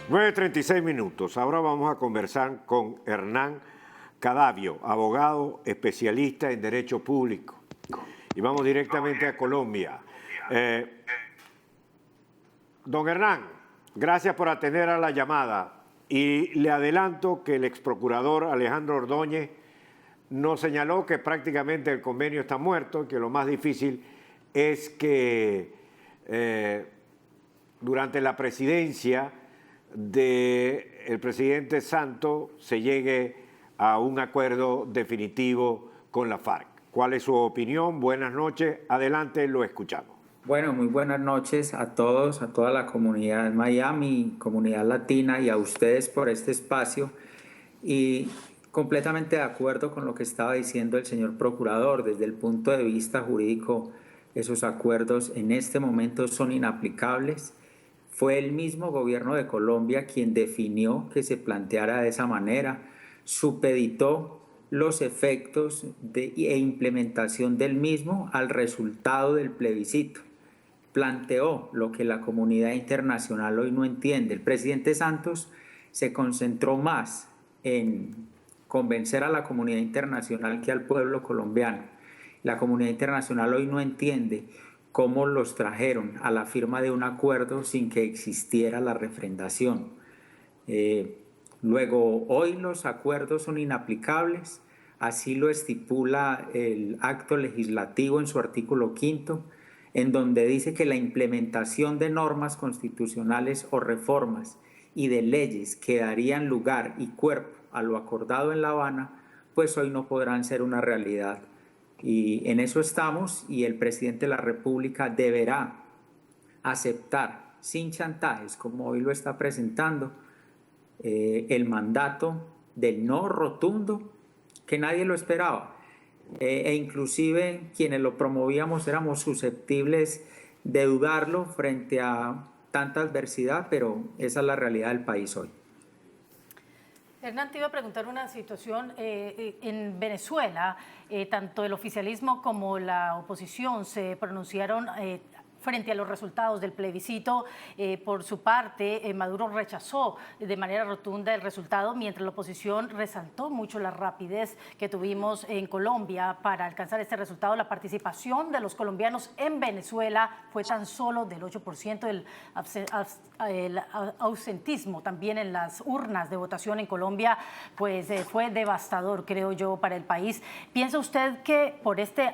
9:36. Ahora vamos a conversar con Hernán Cadavio, abogado especialista en Derecho Público. Y vamos directamente a Colombia. Don Hernán, gracias por atender a la llamada. Y le adelanto que el exprocurador Alejandro Ordóñez nos señaló que prácticamente el convenio está muerto, que lo más difícil es que durante la presidencia del presidente Santos se llegue a un acuerdo definitivo con la FARC. ¿Cuál es su opinión? Buenas noches. Adelante, lo escuchamos. Bueno, muy buenas noches a todos, a toda la comunidad de Miami, comunidad latina y a ustedes por este espacio. Y completamente de acuerdo con lo que estaba diciendo el señor procurador. Desde el punto de vista jurídico, esos acuerdos en este momento son inaplicables. Fue el mismo gobierno de Colombia quien definió que se planteara de esa manera, supeditó los efectos e implementación del mismo al resultado del plebiscito. Planteó lo que la comunidad internacional hoy no entiende. El presidente Santos se concentró más en convencer a la comunidad internacional que al pueblo colombiano. La comunidad internacional hoy no entiende cómo los trajeron a la firma de un acuerdo sin que existiera la refrendación. Luego, hoy los acuerdos son inaplicables, así lo estipula el acto legislativo en su artículo 5º, en donde dice que la implementación de normas constitucionales o reformas y de leyes que darían lugar y cuerpo a lo acordado en La Habana, pues hoy no podrán ser una realidad. Y en eso estamos, y el presidente de la República deberá aceptar, sin chantajes, como hoy lo está presentando, el mandato del no rotundo, que nadie lo esperaba. E inclusive quienes lo promovíamos éramos susceptibles de dudarlo frente a tanta adversidad, pero esa es la realidad del país hoy. Hernán, te iba a preguntar una situación en Venezuela. Tanto el oficialismo como la oposición se pronunciaron frente a los resultados del plebiscito. Por su parte, Maduro rechazó de manera rotunda el resultado, mientras la oposición resaltó mucho la rapidez que tuvimos en Colombia para alcanzar este resultado. La participación de los colombianos en Venezuela fue tan solo del 8%, el ausentismo también en las urnas de votación en Colombia pues fue devastador, creo yo, para el país. ¿Piensa usted que por este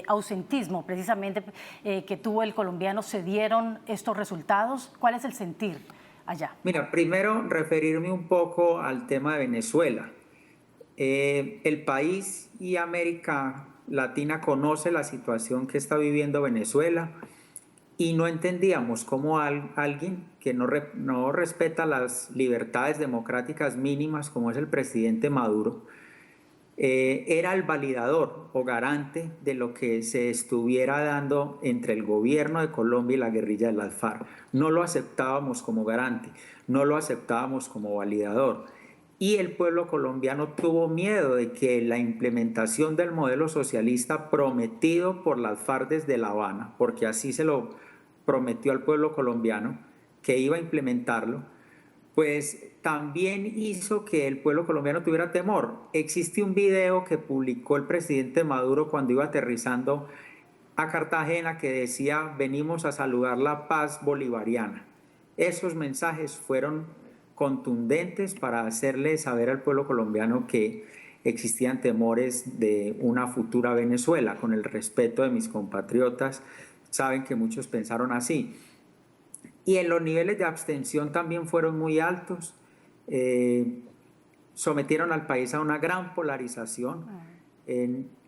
ausentismo precisamente que tuvo el colombiano se dieron estos resultados? ¿Cuál es el sentir allá? Mira, primero referirme un poco al tema de Venezuela. El país y América Latina conoce la situación que está viviendo Venezuela y no entendíamos cómo alguien que no respeta las libertades democráticas mínimas, como es el presidente Maduro, era el validador o garante de lo que se estuviera dando entre el gobierno de Colombia y la guerrilla de las FARC. No lo aceptábamos como garante, no lo aceptábamos como validador. Y el pueblo colombiano tuvo miedo de que la implementación del modelo socialista prometido por las FARC desde La Habana, porque así se lo prometió al pueblo colombiano, que iba a implementarlo, pues también hizo que el pueblo colombiano tuviera temor. Existe un video que publicó el presidente Maduro cuando iba aterrizando a Cartagena que decía: venimos a saludar la paz bolivariana. Esos mensajes fueron contundentes para hacerle saber al pueblo colombiano que existían temores de una futura Venezuela. Con el respeto de mis compatriotas, saben que muchos pensaron así. Y en los niveles de abstención también fueron muy altos. Sometieron al país a una gran polarización.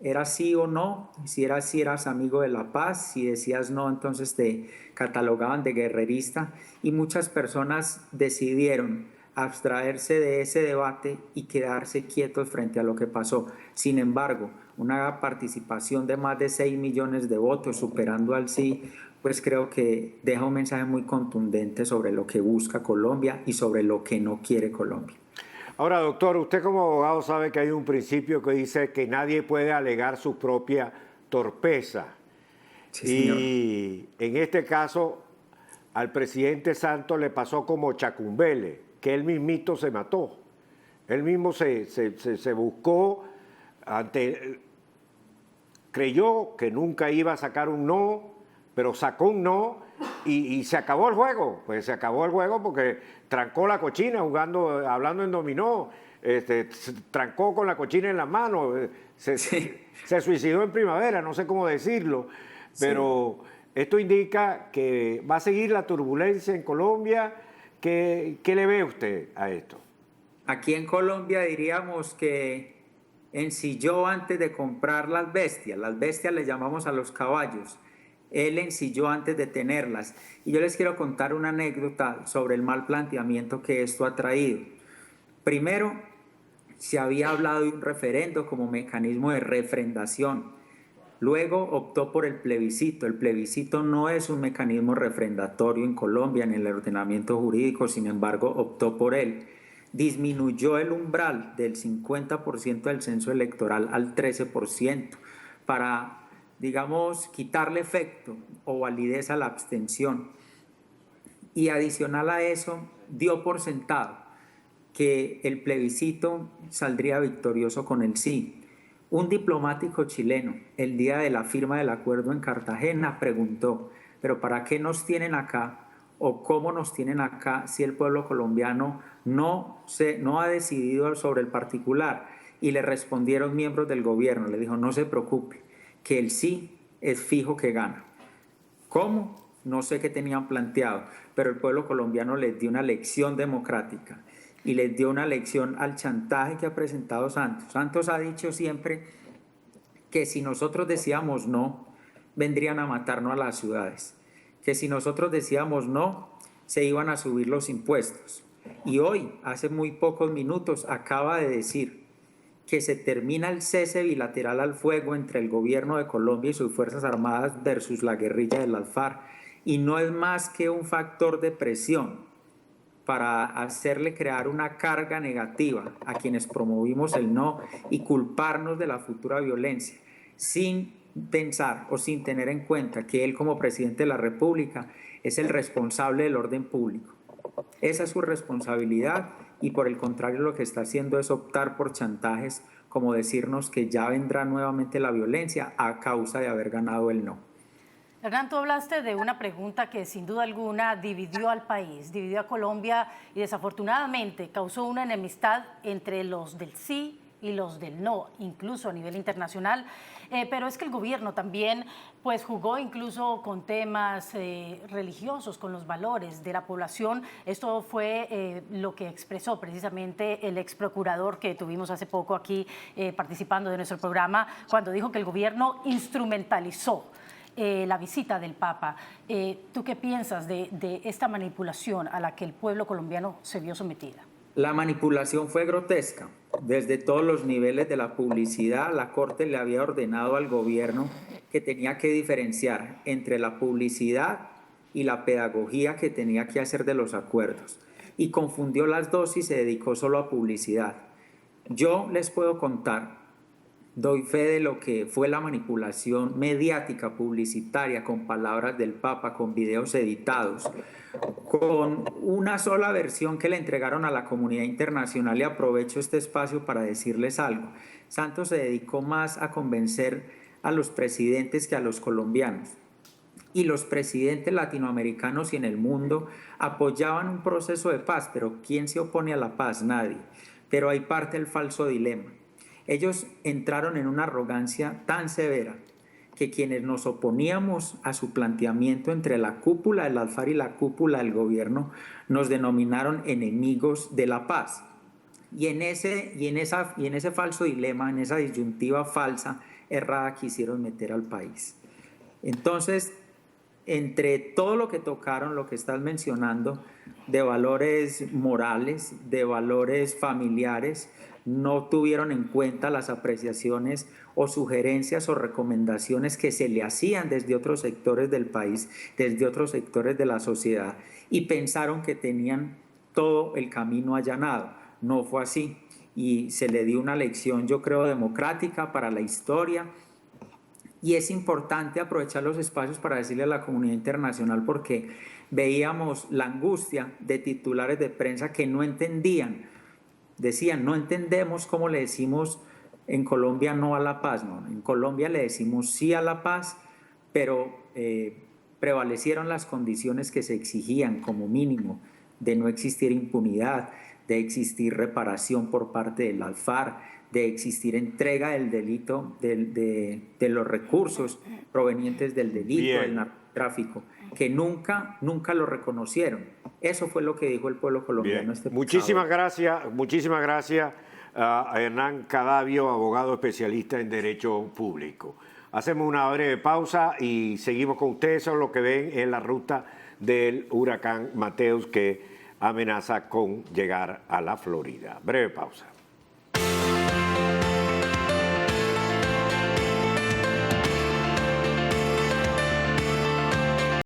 Era sí o no. Si eras sí, eras amigo de la paz. Si decías no, entonces te catalogaban de guerrerista. Y muchas personas decidieron abstraerse de ese debate y quedarse quietos frente a lo que pasó. Sin embargo, una participación de más de 6 millones de votos, superando al sí, pues creo que deja un mensaje muy contundente sobre lo que busca Colombia y sobre lo que no quiere Colombia. Ahora, doctor, usted como abogado sabe que hay un principio que dice que nadie puede alegar su propia torpeza. Sí, señor. Y en este caso, al presidente Santos le pasó como Chacumbele, que él mismito se mató. Él mismo se buscó, creyó que nunca iba a sacar un no, pero sacó un no y se acabó el juego. Pues se acabó el juego porque trancó la cochina hablando en dominó, trancó con la cochina en la mano, se suicidó en primavera, no sé cómo decirlo, pero esto indica que va a seguir la turbulencia en Colombia. ¿Qué le ve usted a esto? Aquí en Colombia diríamos que ensilló antes de comprar las bestias le llamamos a los caballos, él ensilló antes de tenerlas. Y yo les quiero contar una anécdota sobre el mal planteamiento que esto ha traído. Primero, se había hablado de un referendo como mecanismo de refrendación. Luego optó por el plebiscito. El plebiscito no es un mecanismo refrendatorio en Colombia en el ordenamiento jurídico, sin embargo, optó por él. Disminuyó el umbral del 50% del censo electoral al 13% para, digamos, quitarle efecto o validez a la abstención. Y adicional a eso, dio por sentado que el plebiscito saldría victorioso con el sí. Un diplomático chileno, el día de la firma del acuerdo en Cartagena, preguntó, ¿pero para qué nos tienen acá? ¿O cómo nos tienen acá si el pueblo colombiano no ha decidido sobre el particular? Y le respondieron miembros del gobierno, le dijo, no se preocupe, que el sí es fijo que gana. ¿Cómo? No sé qué tenían planteado, pero el pueblo colombiano les dio una lección democrática y les dio una lección al chantaje que ha presentado Santos. Santos ha dicho siempre que si nosotros decíamos no, vendrían a matarnos a las ciudades, que si nosotros decíamos no, se iban a subir los impuestos. Y hoy, hace muy pocos minutos, acaba de decir que se termina el cese bilateral al fuego entre el gobierno de Colombia y sus Fuerzas Armadas versus la guerrilla de las FARC, y no es más que un factor de presión para hacerle crear una carga negativa a quienes promovimos el no y culparnos de la futura violencia, sin pensar o sin tener en cuenta que él como presidente de la República es el responsable del orden público. Esa es su responsabilidad y por el contrario lo que está haciendo es optar por chantajes como decirnos que ya vendrá nuevamente la violencia a causa de haber ganado el no. Hernán, tú hablaste de una pregunta que sin duda alguna dividió al país, dividió a Colombia y desafortunadamente causó una enemistad entre los del sí y los del no, incluso a nivel internacional, pero es que el gobierno también pues jugó incluso con temas religiosos, con los valores de la población. Esto fue lo que expresó precisamente el ex procurador que tuvimos hace poco aquí participando de nuestro programa, cuando dijo que el gobierno instrumentalizó la visita del Papa. ¿Tú qué piensas de esta manipulación a la que el pueblo colombiano se vio sometida? La manipulación fue grotesca. Desde todos los niveles de la publicidad, la Corte le había ordenado al gobierno que tenía que diferenciar entre la publicidad y la pedagogía que tenía que hacer de los acuerdos. Y confundió las dos y se dedicó solo a publicidad. Yo les puedo contar, doy fe de lo que fue la manipulación mediática, publicitaria, con palabras del Papa, con videos editados, con una sola versión que le entregaron a la comunidad internacional, y aprovecho este espacio para decirles algo. Santos se dedicó más a convencer a los presidentes que a los colombianos. Y los presidentes latinoamericanos y en el mundo apoyaban un proceso de paz, pero ¿quién se opone a la paz? Nadie. Pero ahí parte el falso dilema. Ellos entraron en una arrogancia tan severa que quienes nos oponíamos a su planteamiento entre la cúpula del FARC y la cúpula del gobierno nos denominaron enemigos de la paz. Y en ese falso dilema, en esa disyuntiva falsa, errada, quisieron meter al país. Entonces, entre todo lo que tocaron, lo que estás mencionando, de valores morales, de valores familiares, no tuvieron en cuenta las apreciaciones o sugerencias o recomendaciones que se le hacían desde otros sectores del país, desde otros sectores de la sociedad, y pensaron que tenían todo el camino allanado. No fue así, y se le dio una lección, yo creo, democrática para la historia, Y es importante aprovechar los espacios para decirle a la comunidad internacional, porque veíamos la angustia de titulares de prensa que no entendían. Decían, no entendemos cómo le decimos en Colombia no a la paz. No, en Colombia le decimos sí a la paz, pero prevalecieron las condiciones que se exigían como mínimo, de no existir impunidad, de existir reparación por parte del ALFAR, de existir entrega del delito, de los recursos provenientes del delito, del narcotráfico, que nunca lo reconocieron. Eso fue lo que dijo el pueblo colombiano. Muchísimas gracias a Hernán Cadavio, abogado especialista en Derecho Público. Hacemos una breve pausa y seguimos con ustedes. Eso es lo que ven en la ruta del huracán Mateus, que amenaza con llegar a la Florida. Breve pausa.